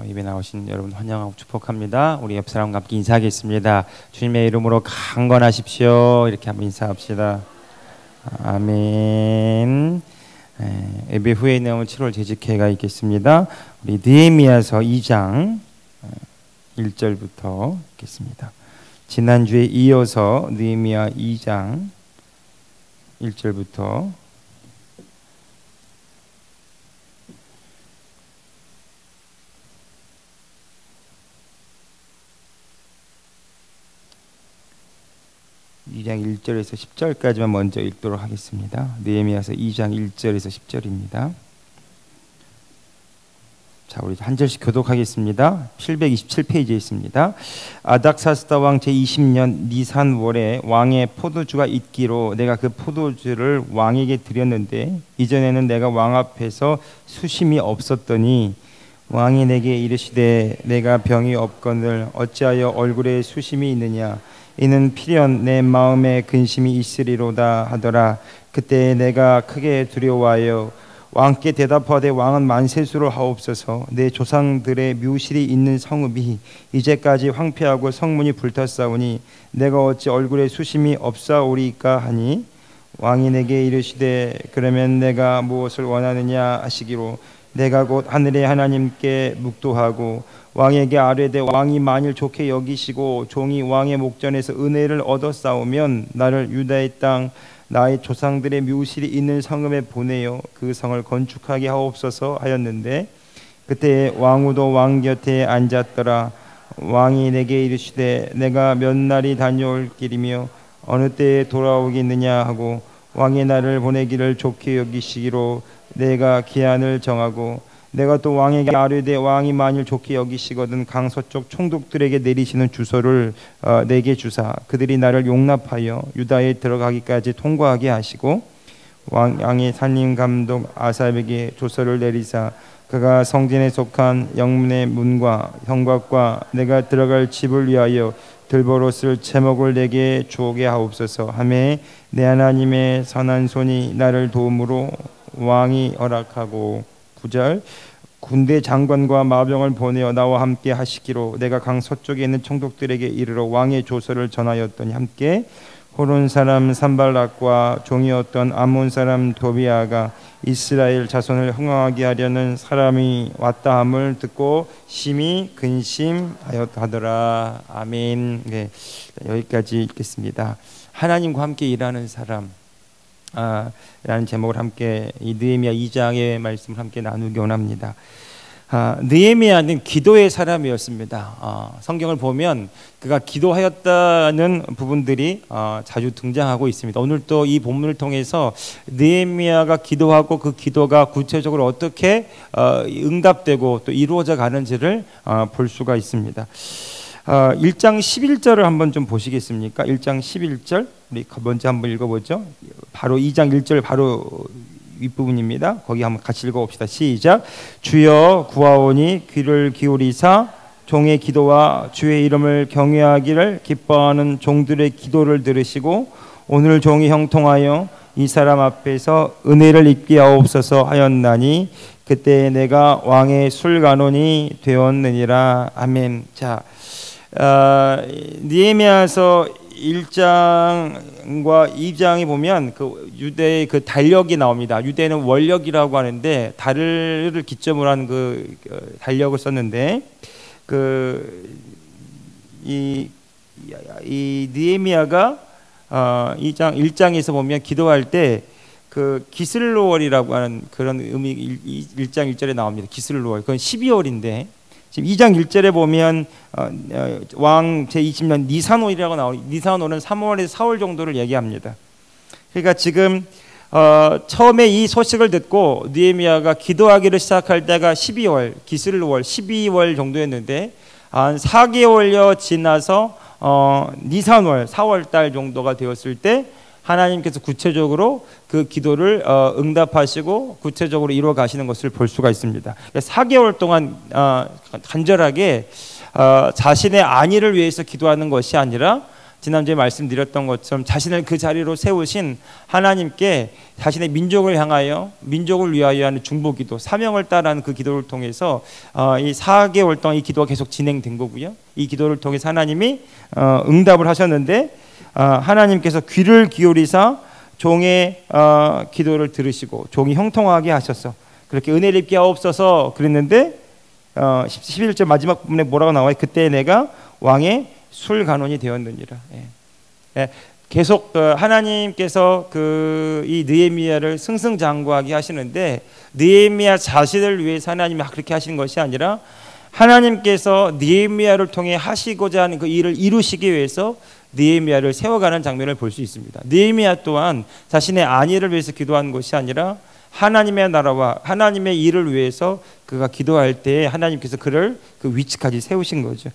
예배 나오신 여러분 환영하고 축복합니다. 우리 옆 사람과 함께 인사하겠습니다. 주님의 이름으로 강건하십시오. 이렇게 한번 인사합시다. 아멘. 예배 후에 나올 7월 재직회가 있겠습니다. 우리 느헤미야서 2장 1절부터 읽겠습니다. 지난주에 이어서 느헤미야 2장 1절부터 2장 1절에서 10절까지만 먼저 읽도록 하겠습니다. 느헤미야서 2장 1절에서 10절입니다. 자, 우리 한 절씩 교독하겠습니다. 727페이지에 있습니다. 아닥사스다 왕 제20년 니산월에 왕의 포도주가 있기로 내가 그 포도주를 왕에게 드렸는데 이전에는 내가 왕 앞에서 수심이 없었더니 왕이 내게 이르시되 내가 병이 없거늘 어찌하여 얼굴에 수심이 있느냐 이는 필연 내 마음에 근심이 있으리로다 하더라. 그때 내가 크게 두려워하여 왕께 대답하되 왕은 만세수를 하옵소서. 내 조상들의 묘실이 있는 성읍이 이제까지 황폐하고 성문이 불탔사오니 내가 어찌 얼굴에 수심이 없사오리까 하니 왕이 내게 이르시되 그러면 내가 무엇을 원하느냐 하시기로 내가 곧 하늘의 하나님께 묵도하고 왕에게 아뢰되 왕이 만일 좋게 여기시고 종이 왕의 목전에서 은혜를 얻어 싸우면 나를 유다의 땅 나의 조상들의 묘실이 있는 성읍에 보내어 그 성을 건축하게 하옵소서 하였는데 그때 왕후도 왕 곁에 앉았더라. 왕이 내게 이르시되 내가 몇 날이 다녀올 길이며 어느 때에 돌아오겠느냐 하고 왕이 나를 보내기를 좋게 여기시기로 내가 기한을 정하고 내가 또 왕에게 아뢰되 왕이 만일 좋게 여기시거든 강서쪽 총독들에게 내리시는 주소를 내게 주사 그들이 나를 용납하여 유다에 들어가기까지 통과하게 하시고 왕의 산림 감독 아삽에게 조서를 내리사 그가 성전에 속한 영문의 문과 성곽과 내가 들어갈 집을 위하여 들보로 쓸 제목을 내게 주오게 하옵소서 하매 내 하나님의 선한 손이 나를 도움으로 왕이 허락하고 9절 군대 장관과 마병을 보내어 나와 함께 하시기로 내가 강 서쪽에 있는 총독들에게 이르러 왕의 조서를 전하였더니 함께 호론 사람 산발락과 종이었던 암몬 사람 도비아가 이스라엘 자손을 흥황하게 하려는 사람이 왔다 함을 듣고 심히 근심하였다더라. 아멘. 네, 여기까지 읽겠습니다. 하나님과 함께 일하는 사람 라는 제목을 함께 이 느헤미야 2장의 말씀을 함께 나누기 원합니다. 느헤미야는 기도의 사람이었습니다. 성경을 보면 그가 기도하였다는 부분들이 자주 등장하고 있습니다. 오늘 또 이 본문을 통해서 느헤미야가 기도하고 그 기도가 구체적으로 어떻게 응답되고 또 이루어져 가는지를 볼 수가 있습니다. 1장 11절을 한번 좀 보시겠습니까? 1장 11절 우리 먼저 한번 읽어보죠. 바로 2장 1절 바로 윗부분입니다. 거기 한번 같이 읽어봅시다. 시작. 주여 구하오니 귀를 기울이사 종의 기도와 주의 이름을 경외하기를 기뻐하는 종들의 기도를 들으시고 오늘 종이 형통하여 이 사람 앞에서 은혜를 입게 하옵소서 하였나니 그때 내가 왕의 술간원이 되었느니라. 아멘. 자, 느헤미야서 1장과 2장에 보면 그 유대의 그 달력이 나옵니다. 유대는 월력이라고 하는데 달을 기점으로 한 그 달력을 썼는데 이 느헤미야가 1장에서 보면 기도할 때 그 기슬로월이라고 하는 그런 의미 1장 1절에 나옵니다. 기슬로월. 그건 12월인데 지금 2장 1절에 보면 왕 제20년 니산월이라고 나오니 니산월은 3월에서 4월 정도를 얘기합니다. 그러니까 지금 처음에 이 소식을 듣고 느헤미야가 기도하기를 시작할 때가 12월 기슬로월 12월 정도였는데 한 4개월여 지나서 니산월 4월 달 정도가 되었을 때 하나님께서 구체적으로 그 기도를 응답하시고 구체적으로 이루어 가시는 것을 볼 수가 있습니다. 4개월 동안 간절하게 자신의 안위를 위해서 기도하는 것이 아니라 지난주에 말씀드렸던 것처럼 자신을 그 자리로 세우신 하나님께 자신의 민족을 향하여 민족을 위하여 하는 중보기도, 사명을 따라하는 그 기도를 통해서 이 4개월 동안 이 기도가 계속 진행된 거고요. 이 기도를 통해서 하나님이 응답을 하셨는데 하나님께서 귀를 기울이사 종의 기도를 들으시고 종이 형통하게 하셔서 그렇게 은혜를 입게 하옵소서 그랬는데 11절 마지막 부분에 뭐라고 나와요? 그때 내가 왕의 술간원이 되었느니라. 계속 하나님께서 이 느헤미야를 승승장구하게 하시는데 느헤미야 자신을 위해서 하나님이 그렇게 하시는 것이 아니라 하나님께서 느헤미야를 통해 하시고자 하는 그 일을 이루시기 위해서 느헤미야를 세워가는 장면을 볼 수 있습니다. 느헤미야 또한 자신의 안위를 위해서 기도하는 것이 아니라 하나님의 나라와 하나님의 일을 위해서 그가 기도할 때 하나님께서 그를 그 위치까지 세우신 거죠.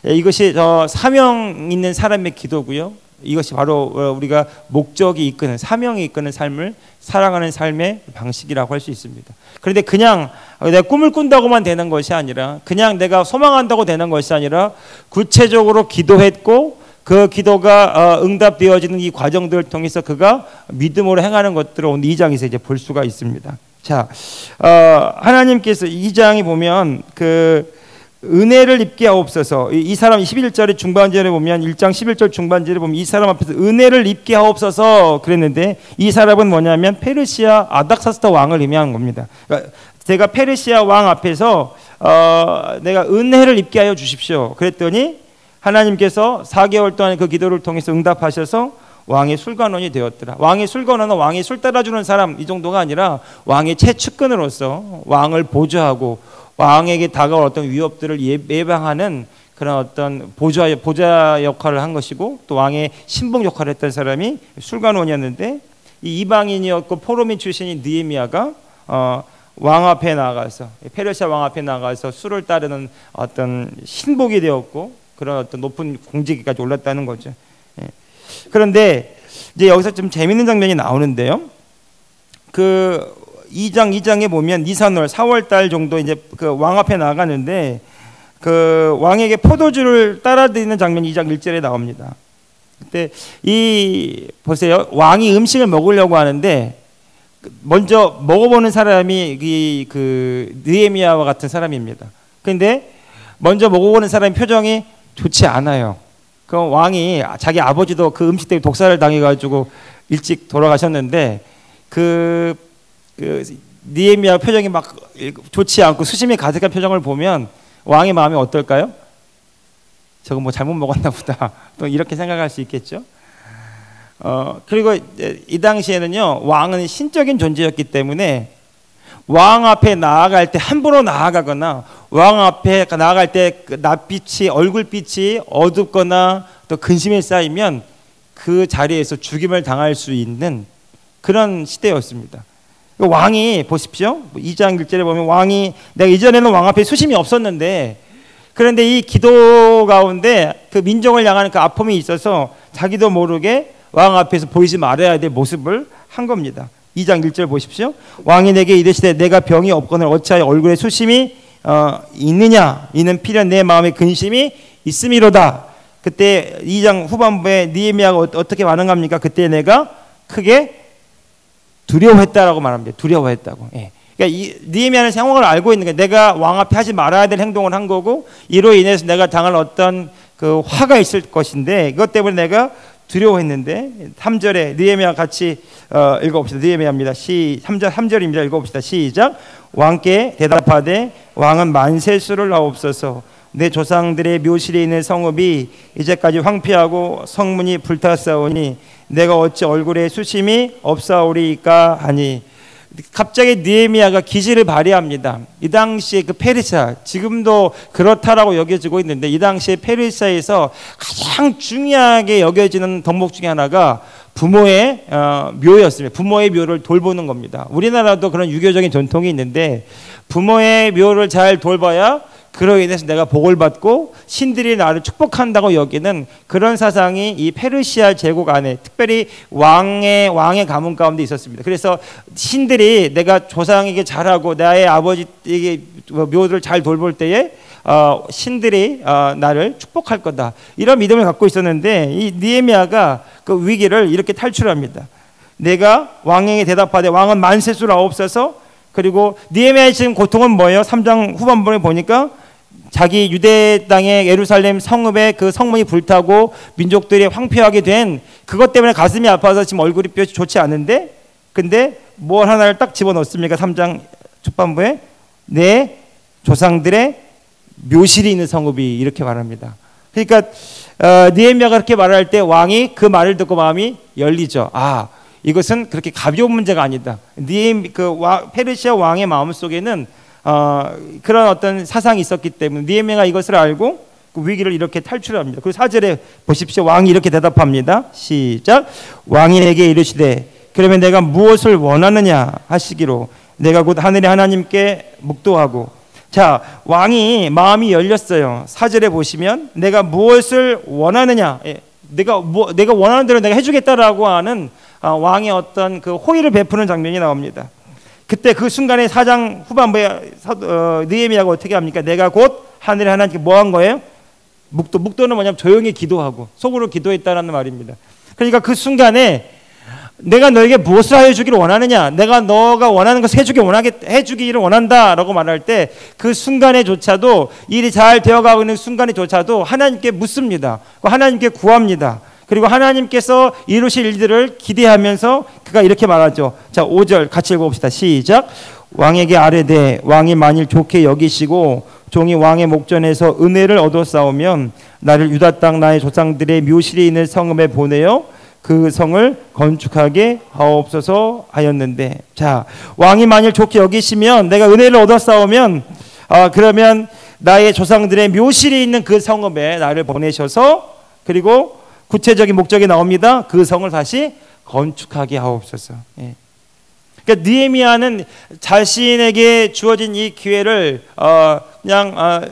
이것이 사명 있는 사람의 기도고요. 이것이 바로 우리가 목적이 이끄는, 사명이 이끄는 삶을 살아가는 삶의 방식이라고 할 수 있습니다. 그런데 그냥 내가 꿈을 꾼다고만 되는 것이 아니라, 그냥 내가 소망한다고 되는 것이 아니라 구체적으로 기도했고 그 기도가 응답되어지는 이 과정들을 통해서 그가 믿음으로 행하는 것들을 오늘 2장에서 이제 볼 수가 있습니다. 자, 하나님께서 2장에 보면 그 은혜를 입게 하옵소서. 이 사람 11절의 중반절에 보면 1장 11절 중반절에 보면 이 사람 앞에서 은혜를 입게 하옵소서 그랬는데 이 사람은 뭐냐면 페르시아 아닥사스다 왕을 의미하는 겁니다. 그러니까 제가 페르시아 왕 앞에서 내가 은혜를 입게 하여 주십시오. 그랬더니 하나님께서 4개월 동안 그 기도를 통해서 응답하셔서 왕의 술관원이 되었더라. 왕의 술관원은 왕의 술 따라주는 사람 이 정도가 아니라 왕의 최측근으로서 왕을 보좌하고 왕에게 다가올 어떤 위협들을 예방하는 그런 어떤 보좌 역할을 한 것이고 또 왕의 신봉 역할을 했던 사람이 술관원이었는데 이 이방인이었고 포로민 출신인 느헤미야가 왕 앞에 나가서 페르시아 왕 앞에 나가서 술을 따르는 어떤 신복이 되었고 그런 어떤 높은 공직까지 올랐다는 거죠. 그런데 이제 여기서 좀 재밌는 장면이 나오는데요. 그 2장에 보면 니산월 4월 달 정도 이제 그 왕 앞에 나가는데 그 왕에게 포도주를 따라드리는 장면이 2장 1절에 나옵니다. 그때 보세요. 왕이 음식을 먹으려고 하는데 먼저 먹어보는 사람이 그 느헤미야와 같은 사람입니다. 그런데 먼저 먹어보는 사람의 표정이 좋지 않아요. 그 왕이 자기 아버지도 그 음식 때문에 독살을 당해가지고 일찍 돌아가셨는데 그 느헤미야 표정이 막 좋지 않고 수심이 가득한 표정을 보면 왕의 마음이 어떨까요? 저거 뭐 잘못 먹었나 보다. 또 이렇게 생각할 수 있겠죠. 그리고 이 당시에는요 왕은 신적인 존재였기 때문에 왕 앞에 나아갈 때 함부로 나아가거나 왕 앞에 나아갈 때 낯빛이 얼굴빛이 어둡거나 또 근심에 쌓이면 그 자리에서 죽임을 당할 수 있는 그런 시대였습니다. 왕이 보십시오. 2장 1절에 보면 왕이 내가 이전에는 왕 앞에 수심이 없었는데 그런데 이 기도 가운데 그 민족을 향하는 그 아픔이 있어서 자기도 모르게 왕 앞에서 보이지 말아야 될 모습을 한 겁니다. 2장 1절 보십시오. 왕이 내게 이르시되 내가 병이 없거늘 어찌하여 얼굴에 수심이 있느냐 이는 필연 내 마음에 근심이 있음이로다. 그때 2장 후반부에 느헤미야가 어떻게 반응합니까? 그때 내가 크게 두려워했다라고 말합니다. 두려워했다고. 예. 그러니까 이 느헤미야는 상황을 알고 있는 거예요. 내가 왕 앞에 하지 말아야 될 행동을 한 거고 이로 인해서 내가 당할 어떤 그 화가 있을 것인데 이것 때문에 내가 두려워했는데 3절에 느헤미야 같이 읽어봅시다. 느헤미야입니다. 3절입니다. 읽어봅시다. 시작. 왕께 대답하되 왕은 만세수를 하옵소서. 내 조상들의 묘실에 있는 성읍이 이제까지 황폐하고 성문이 불탔사오니 내가 어찌 얼굴에 수심이 없사오리까 하니 갑자기 느헤미야가 기지를 발휘합니다. 이 당시에 그 페르시아 지금도 그렇다라고 여겨지고 있는데 이 당시에 페르시아에서 가장 중요하게 여겨지는 덕목 중에 하나가 부모의 묘였습니다. 부모의 묘를 돌보는 겁니다. 우리나라도 그런 유교적인 전통이 있는데 부모의 묘를 잘 돌봐야 그로 인해서 내가 복을 받고 신들이 나를 축복한다고 여기는 그런 사상이 이 페르시아 제국 안에 특별히 왕의 가문 가운데 있었습니다. 그래서 신들이 내가 조상에게 잘하고 나의 아버지에게 묘들을 잘 돌볼 때에 신들이 나를 축복할 거다, 이런 믿음을 갖고 있었는데 이 느헤미야가 그 위기를 이렇게 탈출합니다. 내가 왕에게 대답하되 왕은 만세수로 없어서, 그리고 느헤미야의 지금 고통은 뭐예요? 3장 후반부에 보니까 자기 유대 땅의 예루살렘 성읍의 그 성문이 불타고 민족들이 황폐하게 된 그것 때문에 가슴이 아파서 지금 얼굴이 뼈 좋지 않은데, 근데 뭘 하나를 딱 집어넣습니까? 3장 초반부에 내 조상들의 묘실이 있는 성읍이, 이렇게 말합니다. 그러니까 느헤미야가 그렇게 말할 때 왕이 그 말을 듣고 마음이 열리죠. 아, 이것은 그렇게 가벼운 문제가 아니다. 페르시아 왕의 마음 속에는 그런 어떤 사상이 있었기 때문에 느헤미야가 이것을 알고 그 위기를 이렇게 탈출합니다. 그리고 4절에 보십시오. 왕이 이렇게 대답합니다. 시작. 왕이 내게 이르시되 그러면 내가 무엇을 원하느냐 하시기로 내가 곧 하늘의 하나님께 묵도하고. 자, 왕이 마음이 열렸어요. 4절에 보시면 내가 무엇을 원하느냐, 내가 원하는 대로 내가 해주겠다라고 하는 왕의 어떤 그 호의를 베푸는 장면이 나옵니다. 그때 그 순간에 4장 후반부에 느헤미야가 어떻게 합니까? 내가 곧 하늘의 하나님께 뭐 한 거예요? 묵도는 뭐냐면 조용히 기도하고 속으로 기도했다라는 말입니다. 그러니까 그 순간에 내가 너에게 무엇을 하여 주기를 원하느냐, 내가 너가 원하는 것을 해주기를 원한다라고 말할 때 그 순간에조차도, 일이 잘 되어가고 있는 순간에조차도 하나님께 묻습니다. 하나님께 구합니다. 그리고 하나님께서 이루실 일들을 기대하면서 그가 이렇게 말하죠. 자, 5절 같이 읽어봅시다. 시작. 왕에게 아뢰되 왕이 만일 좋게 여기시고 종이 왕의 목전에서 은혜를 얻어 싸우면 나를 유다 땅 나의 조상들의 묘실에 있는 성읍에 보내어 그 성을 건축하게 하옵소서 하였는데, 자, 왕이 만일 좋게 여기시면, 내가 은혜를 얻어 싸우면 그러면 나의 조상들의 묘실이 있는 그 성읍에 나를 보내셔서, 그리고 구체적인 목적이 나옵니다. 그 성을 다시 건축하게 하옵소서. 예. 그러니까 느헤미야는 자신에게 주어진 이 기회를 그냥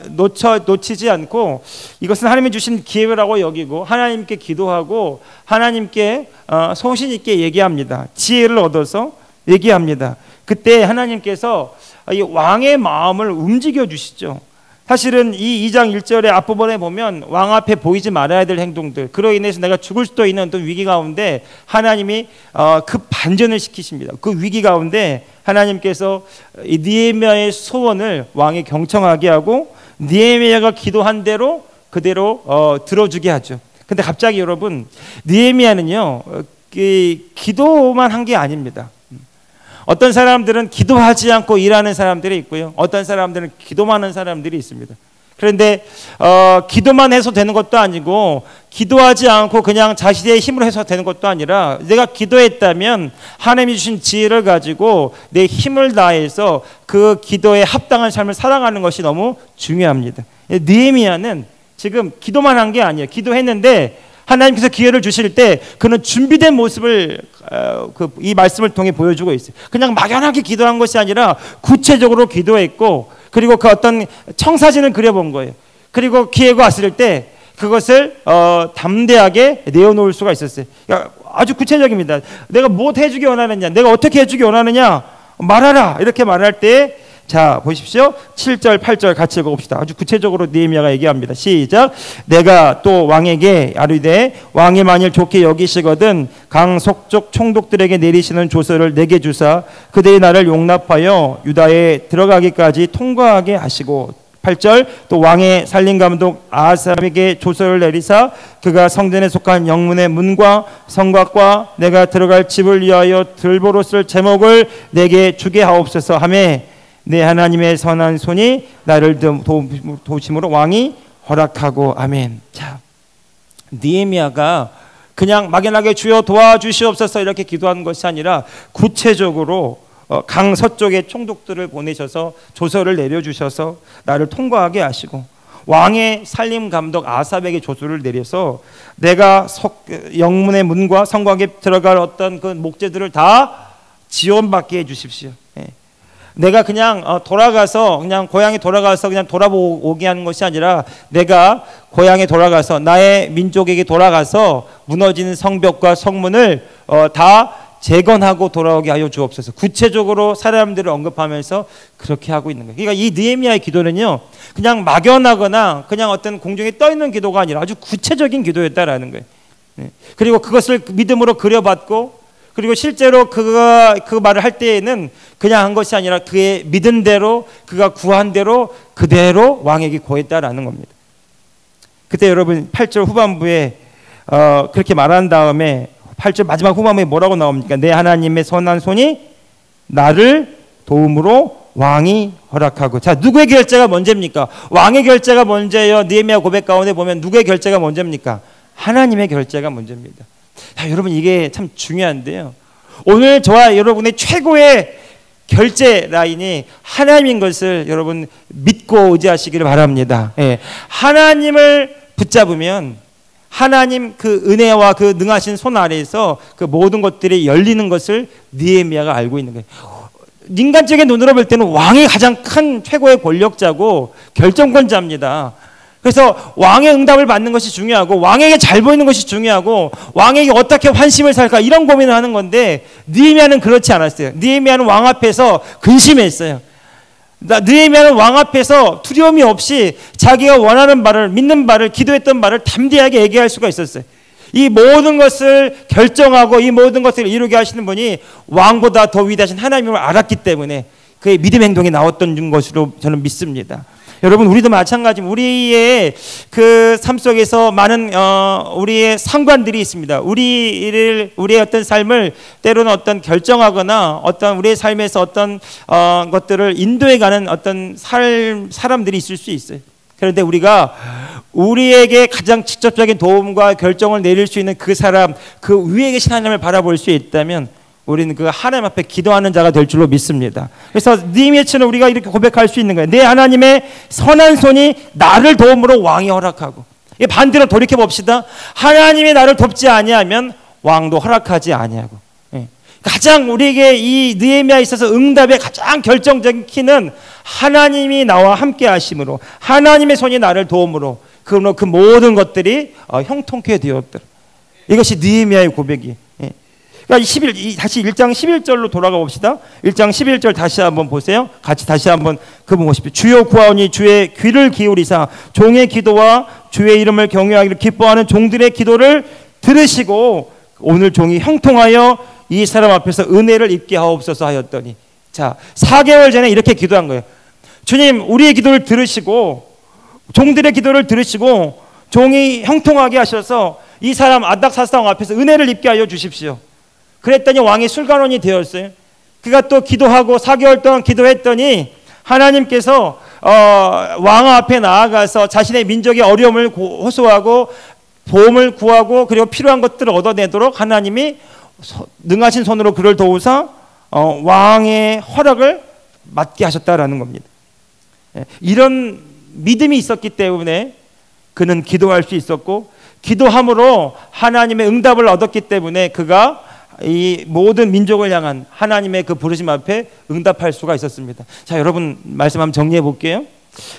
놓치지 않고 이것은 하나님이 주신 기회라고 여기고 하나님께 기도하고 하나님께 소신 있게 얘기합니다. 지혜를 얻어서 얘기합니다. 그때 하나님께서 이 왕의 마음을 움직여 주시죠. 사실은 이 2장 1절의 앞부분에 보면 왕 앞에 보이지 말아야 될 행동들, 그로 인해서 내가 죽을 수도 있는 어떤 위기 가운데 하나님이 그 반전을 시키십니다. 그 위기 가운데 하나님께서 이 느헤미야의 소원을 왕에 경청하게 하고 느헤미야가 기도한 대로 그대로 들어주게 하죠. 근데 갑자기 여러분, 느헤미야는요 기도만 한 게 아닙니다. 어떤 사람들은 기도하지 않고 일하는 사람들이 있고요, 어떤 사람들은 기도만 하는 사람들이 있습니다. 그런데 기도만 해서 되는 것도 아니고 기도하지 않고 그냥 자신의 힘으로 해서 되는 것도 아니라 내가 기도했다면 하나님이 주신 지혜를 가지고 내 힘을 다해서 그 기도에 합당한 삶을 살아가는 것이 너무 중요합니다. 느헤미야는 지금 기도만 한 게 아니에요. 기도했는데 하나님께서 기회를 주실 때 그는 준비된 모습을 이 말씀을 통해 보여주고 있어요. 그냥 막연하게 기도한 것이 아니라 구체적으로 기도했고, 그리고 그 어떤 청사진을 그려본 거예요. 그리고 기회가 왔을 때 그것을 담대하게 내어놓을 수가 있었어요. 그러니까 아주 구체적입니다. 내가 뭐 해주기 원하느냐, 내가 어떻게 해주기 원하느냐 말하라, 이렇게 말할 때, 자 보십시오. 7절 8절 같이 읽어봅시다. 아주 구체적으로 느헤미야가 얘기합니다. 시작. 내가 또 왕에게 아뢰되 왕이 만일 좋게 여기시거든 강 서쪽 총독들에게 내리시는 조서를 내게 주사 그들이 나를 용납하여 유다에 들어가기까지 통과하게 하시고, 8절 또 왕의 살림감독 아삽에게 조서를 내리사 그가 성전에 속한 영문의 문과 성곽과 내가 들어갈 집을 위하여 들보로 쓸 제목을 내게 주게 하옵소서 하며 내 하나님의 선한 손이 나를 도우심으로 왕이 허락하고. 아멘. 자, 느헤미야가 그냥 막연하게 주여 도와주시옵소서 이렇게 기도하는 것이 아니라 구체적으로 강 서쪽의 총독들을 보내셔서 조서를 내려주셔서 나를 통과하게 하시고, 왕의 살림 감독 아삽에게 조서를 내려서 내가 영문의 문과 성곽에 들어갈 어떤 그 목재들을 다 지원받게 해주십시오. 내가 그냥 돌아가서 그냥 고향에 돌아가서 그냥 돌아오게 하는 것이 아니라 내가 고향에 돌아가서 나의 민족에게 돌아가서 무너지는 성벽과 성문을 다 재건하고 돌아오게 하여 주옵소서. 구체적으로 사람들을 언급하면서 그렇게 하고 있는 거예요. 그러니까 이 느헤미야의 기도는요, 그냥 막연하거나 그냥 어떤 공중에 떠 있는 기도가 아니라 아주 구체적인 기도였다라는 거예요. 그리고 그것을 믿음으로 그려봤고, 그리고 실제로 그가 그 말을 할 때에는 그냥 한 것이 아니라 그의 믿은 대로, 그가 구한 대로 그대로 왕에게 고했다라는 겁니다. 그때 여러분 8절 후반부에 그렇게 말한 다음에 8절 마지막 후반부에 뭐라고 나옵니까? 내 하나님의 선한 손이 나를 도움으로 왕이 허락하고. 자, 누구의 결제가 먼저입니까? 왕의 결제가 먼저예요. 느헤미야 고백 가운데 보면 누구의 결제가 먼저입니까? 하나님의 결제가 먼저입니다. 자, 여러분 이게 참 중요한데요, 오늘 저와 여러분의 최고의 결제 라인이 하나님인 것을 여러분 믿고 의지하시기를 바랍니다. 예. 하나님을 붙잡으면 하나님 그 은혜와 그 능하신 손 아래에서 그 모든 것들이 열리는 것을 느헤미야가 알고 있는 거예요. 인간적인 눈으로 볼 때는 왕이 가장 큰 최고의 권력자고 결정권자입니다. 그래서 왕의 응답을 받는 것이 중요하고, 왕에게 잘 보이는 것이 중요하고, 왕에게 어떻게 환심을 살까 이런 고민을 하는 건데, 느헤미야는 그렇지 않았어요. 느헤미야는 왕 앞에서 근심했어요. 느헤미야는 왕 앞에서 두려움이 없이 자기가 원하는 바를, 믿는 바를, 기도했던 바를 담대하게 얘기할 수가 있었어요. 이 모든 것을 결정하고 이 모든 것을 이루게 하시는 분이 왕보다 더 위대하신 하나님을 알았기 때문에 그의 믿음 행동이 나왔던 것으로 저는 믿습니다. 여러분, 우리도 마찬가지입니다. 우리의 그 삶 속에서 많은 우리의 상관들이 있습니다. 우리의 어떤 삶을 때로는 어떤 결정하거나 어떤 우리의 삶에서 어떤 것들을 인도해가는 어떤 사람들이 있을 수 있어요. 그런데 우리가 우리에게 가장 직접적인 도움과 결정을 내릴 수 있는 그 사람, 그 위에 계신 하나님을 바라볼 수 있다면 우리는 그 하나님 앞에 기도하는 자가 될 줄로 믿습니다. 그래서 느헤미야처럼 우리가 이렇게 고백할 수 있는 거예요. 내 하나님의 선한 손이 나를 도움으로 왕이 허락하고. 반대로 돌이켜 봅시다. 하나님이 나를 돕지 아니하면 왕도 허락하지 아니하고. 가장 우리에게 이 느헤미야에 있어서 응답의 가장 결정적인 키는 하나님이 나와 함께 하심으로, 하나님의 손이 나를 도움으로 그 모든 것들이 형통케 되었더라. 이것이 느헤미야의 고백이에요. 그러니까 다시 1장 11절로 돌아가 봅시다. 1장 11절 다시 한번 보세요. 같이 다시 한번 그분 보십시오. 주여 구하오니 주의 귀를 기울이사 종의 기도와 주의 이름을 경외하기를 기뻐하는 종들의 기도를 들으시고 오늘 종이 형통하여 이 사람 앞에서 은혜를 입게 하옵소서 하였더니, 자, 4개월 전에 이렇게 기도한 거예요. 주님, 우리의 기도를 들으시고 종들의 기도를 들으시고 종이 형통하게 하셔서 이 사람 아닥사스다 왕 앞에서 은혜를 입게 하여 주십시오. 그랬더니 왕이 술관원이 되었어요. 그가 또 기도하고 4개월 동안 기도했더니 하나님께서 왕 앞에 나아가서 자신의 민족의 어려움을 호소하고 보험을 구하고 그리고 필요한 것들을 얻어내도록 하나님이 능하신 손으로 그를 도우사 왕의 허락을 맡게 하셨다라는 겁니다. 이런 믿음이 있었기 때문에 그는 기도할 수 있었고, 기도함으로 하나님의 응답을 얻었기 때문에 그가 이 모든 민족을 향한 하나님의 그 부르심 앞에 응답할 수가 있었습니다. 자, 여러분 말씀 한번 정리해 볼게요.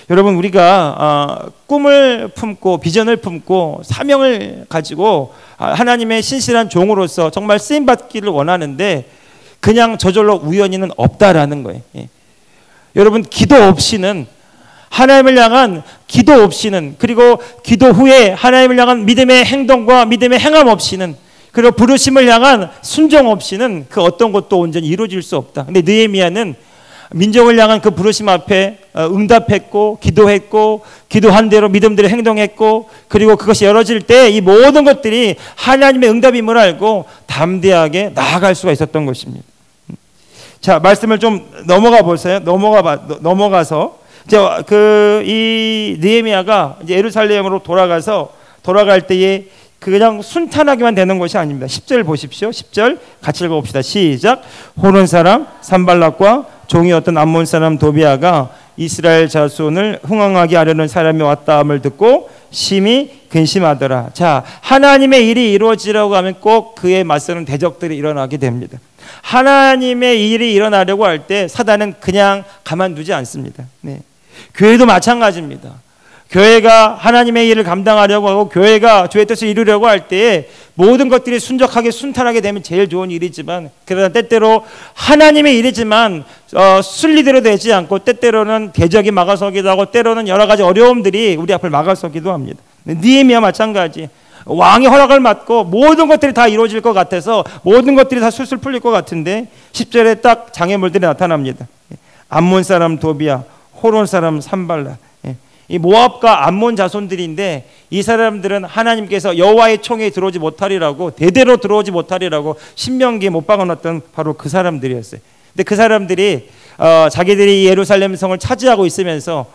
여러분, 우리가 꿈을 품고 비전을 품고 사명을 가지고 하나님의 신실한 종으로서 정말 쓰임받기를 원하는데 그냥 저절로 우연히는 없다라는 거예요. 여러분, 기도 없이는, 하나님을 향한 기도 없이는, 그리고 기도 후에 하나님을 향한 믿음의 행동과 믿음의 행함 없이는, 그리고 부르심을 향한 순종 없이는 그 어떤 것도 온전히 이루어질 수 없다. 근데 느헤미야는 민족을 향한 그 부르심 앞에 응답했고 기도했고 기도한 대로 믿음대로 행동했고, 그리고 그것이 열어질 때 이 모든 것들이 하나님의 응답임을 알고 담대하게 나아갈 수가 있었던 것입니다. 자, 말씀을 좀 넘어가 보세요. 넘어가서 이제 이 느헤미야가 이제 예루살렘으로 돌아갈 때에 그냥 순탄하게만 되는 것이 아닙니다. 10절 보십시오. 10절 같이 읽어봅시다. 시작. 호론 사람 산발락과 종이었던 암몬 사람 도비아가 이스라엘 자손을 흥황하게 하려는 사람이 왔다함을 듣고 심히 근심하더라. 자, 하나님의 일이 이루어지려고 하면 꼭 그에 맞서는 대적들이 일어나게 됩니다. 하나님의 일이 일어나려고 할 때 사단은 그냥 가만두지 않습니다. 네. 교회도 마찬가지입니다. 교회가 하나님의 일을 감당하려고 하고 교회가 주의 뜻을 이루려고 할 때에 모든 것들이 순적하게 순탄하게 되면 제일 좋은 일이지만, 그러나 때때로 하나님의 일이지만 순리대로 되지 않고 때때로는 대적이 막아서기도 하고 때로는 여러 가지 어려움들이 우리 앞을 막아서기도 합니다. 느헤미야 마찬가지. 왕의 허락을 받고 모든 것들이 다 이루어질 것 같아서 모든 것들이 다 술술 풀릴 것 같은데 10절에 딱 장애물들이 나타납니다. 암몬 사람 도비야, 호론 사람 산발랏. 이 모압과 암몬 자손들인데 이 사람들은 하나님께서 여호와의 총에 들어오지 못하리라고, 대대로 들어오지 못하리라고 신명기에 못 박아놨던 바로 그 사람들이었어요. 근데 그 사람들이 자기들이 예루살렘 성을 차지하고 있으면서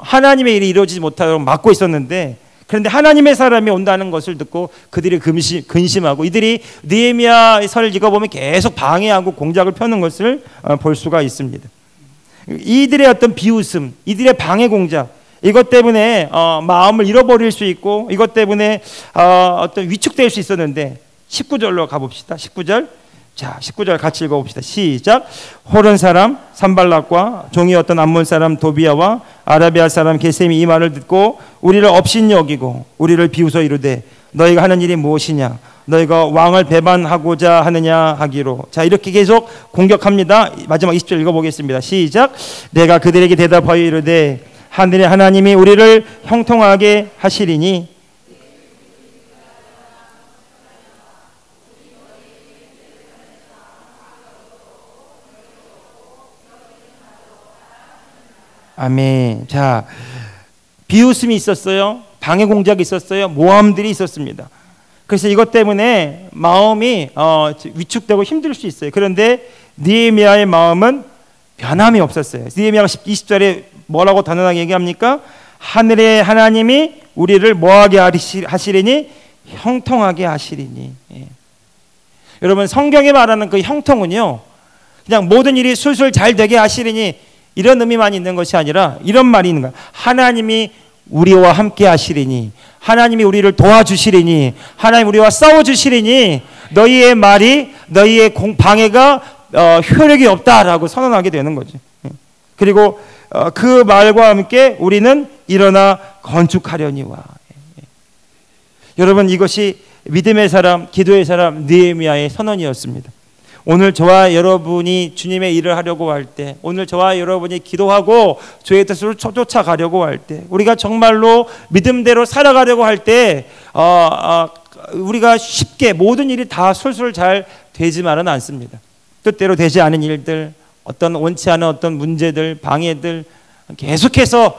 하나님의 일이 이루어지지 못하도록 막고 있었는데, 그런데 하나님의 사람이 온다는 것을 듣고 그들이 근심하고 이들이 느헤미야 설을 읽어보면 계속 방해하고 공작을 펴는 것을 볼 수가 있습니다. 이들의 어떤 비웃음, 이들의 방해 공작, 이것 때문에 마음을 잃어버릴 수 있고 이것 때문에 어떤 위축될 수 있었는데 19절로 가봅시다. 19절. 자, 19절 같이 읽어봅시다. 시작. 호른 사람 산발락과 종이었던 암몬 사람 도비야와 아라비아 사람 게셈이 이 말을 듣고 우리를 업신 여기고 우리를 비웃어 이르되 너희가 하는 일이 무엇이냐, 너희가 왕을 배반하고자 하느냐 하기로. 자, 이렇게 계속 공격합니다. 마지막 20절 읽어보겠습니다. 시작. 내가 그들에게 대답하여 이르되 하늘의 하나님이 우리를 형통하게 하시리니 아멘. 자, 비웃음이 있었어요. 방해 공작이 있었어요. 모함들이 있었습니다. 그래서 이것 때문에 마음이 위축되고 힘들 수 있어요. 그런데 느헤미야의 마음은 변함이 없었어요. 느헤미야가 20절에 뭐라고 단언하게 얘기합니까? 하늘의 하나님이 우리를 뭐하게 하시리니? 형통하게 하시리니. 예. 여러분, 성경에 말하는 그 형통은요, 그냥 모든 일이 술술 잘 되게 하시리니 이런 의미만 있는 것이 아니라 이런 말이 있는 거야. 하나님이 우리와 함께 하시리니, 하나님이 우리를 도와주시리니, 하나님 우리와 싸워주시리니 너희의 말이, 너희의 방해가 효력이 없다라고 선언하게 되는 거지. 그리고 그 말과 함께 우리는 일어나 건축하려니와. 여러분, 이것이 믿음의 사람, 기도의 사람 느헤미야의 선언이었습니다. 오늘 저와 여러분이 주님의 일을 하려고 할 때, 오늘 저와 여러분이 기도하고 주의 뜻으로 쫓아가려고 할 때, 우리가 정말로 믿음대로 살아가려고 할 때 우리가 쉽게 모든 일이 다 술술 잘 되지만은 않습니다. 뜻대로 되지 않은 일들, 어떤 원치 않은 어떤 문제들, 방해들 계속해서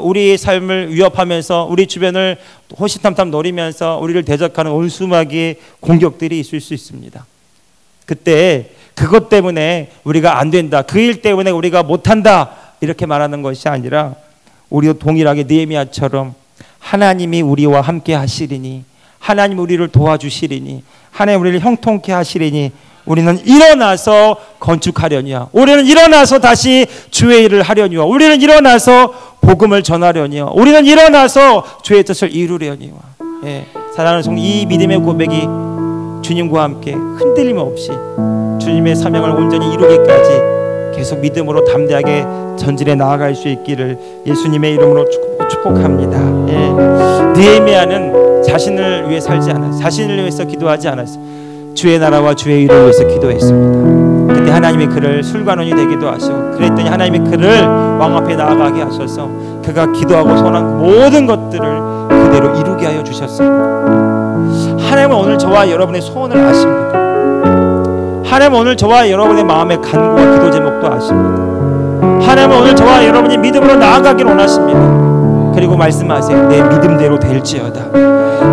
우리 삶을 위협하면서 우리 주변을 호시탐탐 노리면서 우리를 대적하는 온수막이 공격들이 있을 수 있습니다. 그때 그것 때문에 우리가 안 된다, 그 일 때문에 우리가 못한다 이렇게 말하는 것이 아니라 우리도 동일하게 느헤미야처럼 하나님이 우리와 함께 하시리니, 하나님 우리를 도와주시리니, 하나님 우리를 형통케 하시리니 우리는 일어나서 건축하려니와, 우리는 일어나서 다시 주의 일을 하려니와, 우리는 일어나서 복음을 전하려니와, 우리는 일어나서 주의 뜻을 이루려니와. 예, 사랑하는 성도, 이 믿음의 고백이 주님과 함께 흔들림 없이 주님의 사명을 온전히 이루기까지 계속 믿음으로 담대하게 전진해 나아갈 수 있기를 예수님의 이름으로 축복합니다. 예. 느헤미야는 자신을 위해 살지 않았어요. 자신을 위해서 기도하지 않았어요. 주의 나라와 주의 일을 위해서 기도했습니다. 그때 하나님이 그를 술관원이 되기도 하시고, 그랬더니 하나님이 그를 왕 앞에 나아가게 하셔서 그가 기도하고 소원한 모든 것들을 그대로 이루게 하여 주셨습니다. 하나님은 오늘 저와 여러분의 소원을 아십니다. 하나님은 오늘 저와 여러분의 마음의 간구와 기도 제목도 아십니다. 하나님은 오늘 저와 여러분이 믿음으로 나아가길 원하십니다. 그리고 말씀하세요. 내 믿음대로 될지어다.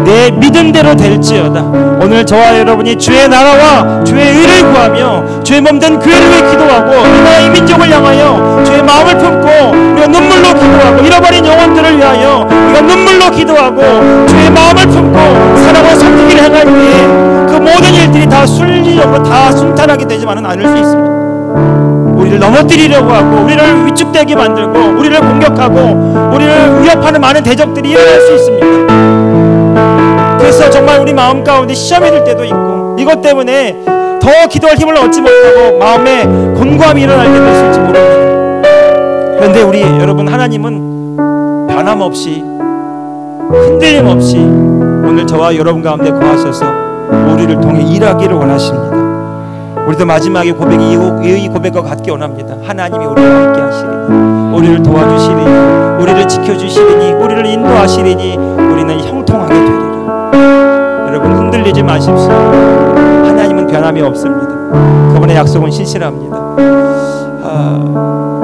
내 믿음대로 될지어다. 오늘 저와 여러분이 주의 나라와 주의 의를 구하며 주의 몸된 교회를 위해 기도하고 이 나라의 민족을 향하여 주의 마음을 품고 우리가 눈물로 기도하고 잃어버린 영혼들을 위하여 우리가 눈물로 기도하고 주의 마음을 품고 사랑과 섬기기를 행할 때에 그 모든 일들이 다 순리적으로 다 순탄하게 되지만은 않을 수 있습니다. 우리를 넘어뜨리려고 하고 우리를 위축되게 만들고 우리를 공격하고 우리를 위협하는 많은 대적들이 일어날 수 있습니다. 그래서 정말 우리 마음 가운데 시험이 들 때도 있고, 이것 때문에 더 기도할 힘을 얻지 못하고 마음에 곤고함이 일어날 때도 있을지 모릅니다. 그런데 우리 여러분, 하나님은 변함없이 흔들림 없이 오늘 저와 여러분 가운데 거하셔서 우리를 통해 일하기를 원하십니다. 우리도 마지막에 이 고백과 같게 원합니다. 하나님이 우리와 함께 하시리니, 우리를 도와주시리니, 우리를 지켜주시리니, 우리를 인도하시리니 우리는 형통하게 되리라. 여러분, 흔들리지 마십시오. 하나님은 변함이 없습니다. 그분의 약속은 신실합니다.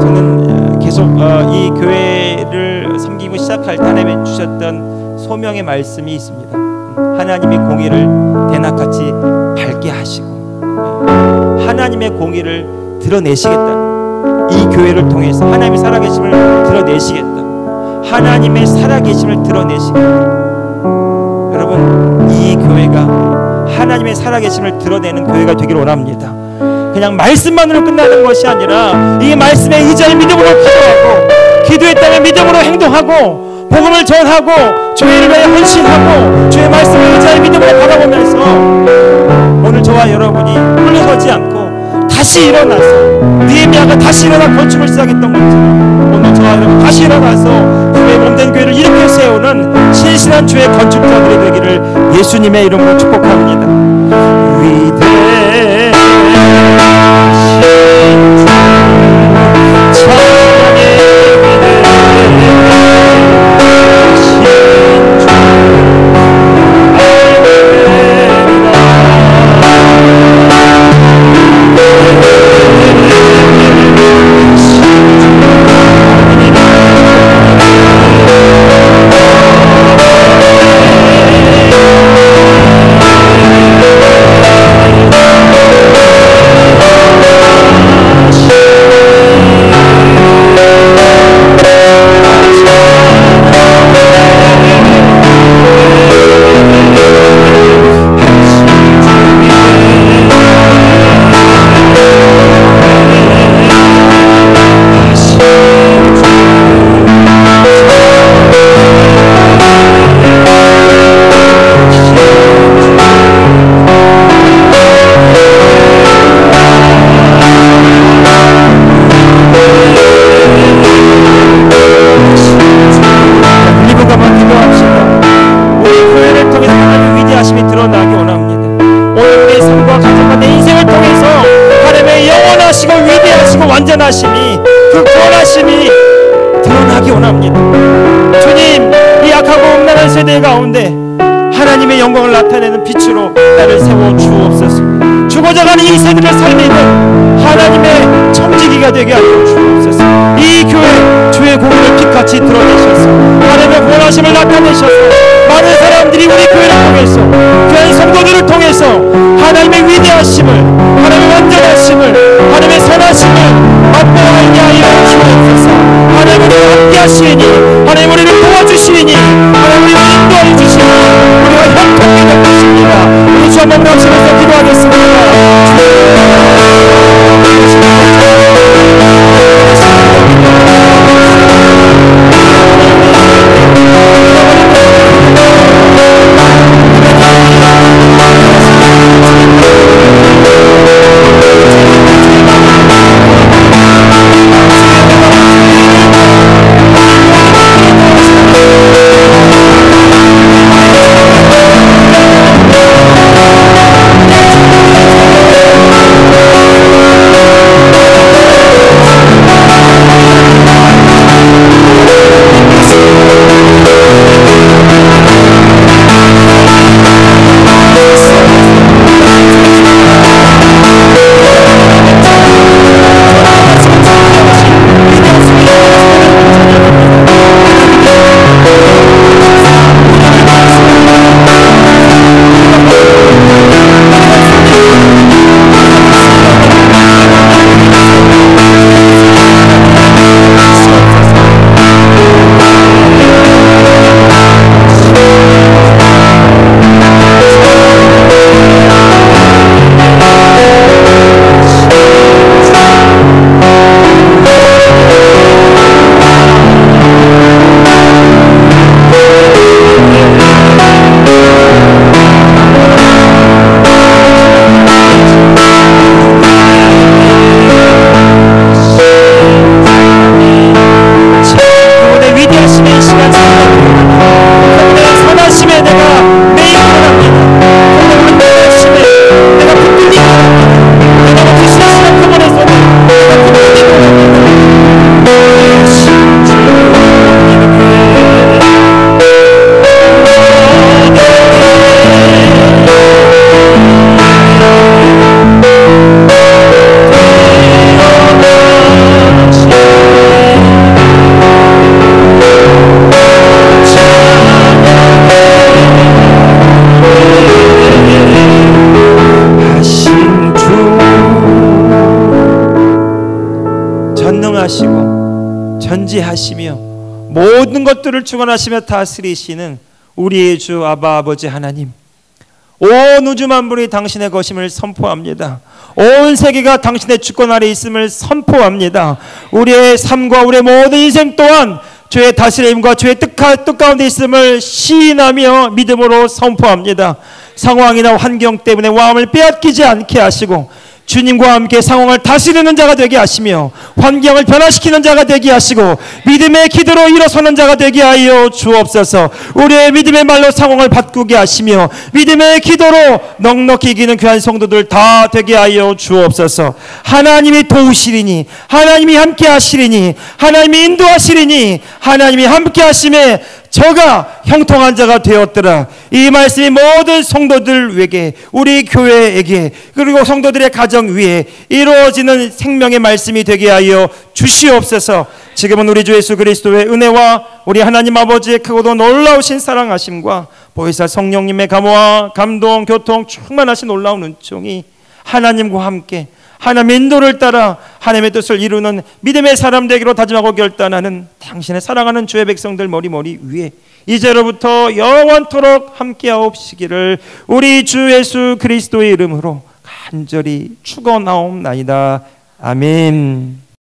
저는 계속 이 교회를 섬기고 시작할 때 하나님이 주셨던 소명의 말씀이 있습니다. 하나님의 공의를 대낮같이 밝게 하시고 하나님의 공의를 드러내시겠다. 이 교회를 통해서 하나님의 살아계심을 드러내시겠다. 하나님의 살아계심을 드러내시겠다. 여러분, 이 교회가 하나님의 살아계심을 드러내는 교회가 되기를 원합니다. 그냥 말씀만으로 끝나는 것이 아니라 이 말씀에 의지하여 믿음으로 기도하고, 기도했다면 믿음으로 행동하고, 복음을 전하고, 주의 위하여 헌신하고, 주의 말씀을 의지하여 믿음으로 바라보면서 오늘 저와 여러분이 물러서지 않고 다시 일어나서, 느헤미야가 다시 일어나 건축을 시작했던 것처럼 오늘 저와 여러분 다시 일어나서 주의 몸된 교회를 일으켜 세우는 신실한 주의 건축자들이 되기를 예수님의 이름으로 축복합니다. 위대하신 주, 찬양의 완전하심이, 그 구원하심이 드러나기 원합니다. 주님, 이 약하고 음란한 세대 가운데 하나님의 영광을 나타내는 빛으로 나를 세워 주옵소서. 죽어져가는 이 세대를 살리는 하나님의 청지기가 되게 하여 주옵소서. 이 교회 주의 공의를 빛같이 드러내셔서 하나님의 구원하심을 나타내셔서 많은 사람들이 우리 교회를 통해서, 교회 성도들을 통해서 하나님의 위대하심을, 하나님의 완전하심을, 하나님의 선하심을 맛보게 하여 주옵소서. 하나님 우리와 함께 하시니, 하나님 우리를 도와주시니, 하나님 우리를 인도하여 주시니 우리가 형통하게 될 것입니다. 우리 주 한번 합심해서 기도하겠습니다. 존재하시며 모든 것들을 주관하시며 다스리시는 우리의 주 아바 아버지 하나님, 온 우주 만물이 당신의 것임을 선포합니다. 온 세계가 당신의 주권 아래 있음을 선포합니다. 우리의 삶과 우리의 모든 인생 또한 주의 다스림과 주의 뜻 가운데 있음을 시인하며 믿음으로 선포합니다. 상황이나 환경 때문에 마음을 빼앗기지 않게 하시고 주님과 함께 상황을 다스리는 자가 되게 하시며 환경을 변화시키는 자가 되게 하시고 믿음의 기도로 일어서는 자가 되게 하여 주옵소서. 우리의 믿음의 말로 상황을 바꾸게 하시며 믿음의 기도로 넉넉히 이기는 귀한 성도들 다 되게 하여 주옵소서. 하나님이 도우시리니, 하나님이 함께 하시리니, 하나님이 인도하시리니, 하나님이 함께 하심에 저가 형통한 자가 되었더라. 이 말씀이 모든 성도들에게, 우리 교회에게, 그리고 성도들의 가정 위에 이루어지는 생명의 말씀이 되게 하여 주시옵소서. 지금은 우리 주 예수 그리스도의 은혜와 우리 하나님 아버지의 크고도 놀라우신 사랑하심과 보혜사 성령님의 감화와 감동, 교통, 충만하신 놀라운 은총이 하나님과 함께 하나님의 인도를 따라 하나님의 뜻을 이루는 믿음의 사람 되기로 다짐하고 결단하는 당신의 사랑하는 주의 백성들 머리 위에 이제로부터 영원토록 함께하옵시기를 우리 주 예수 그리스도의 이름으로 간절히 축원하옵나이다. 아멘.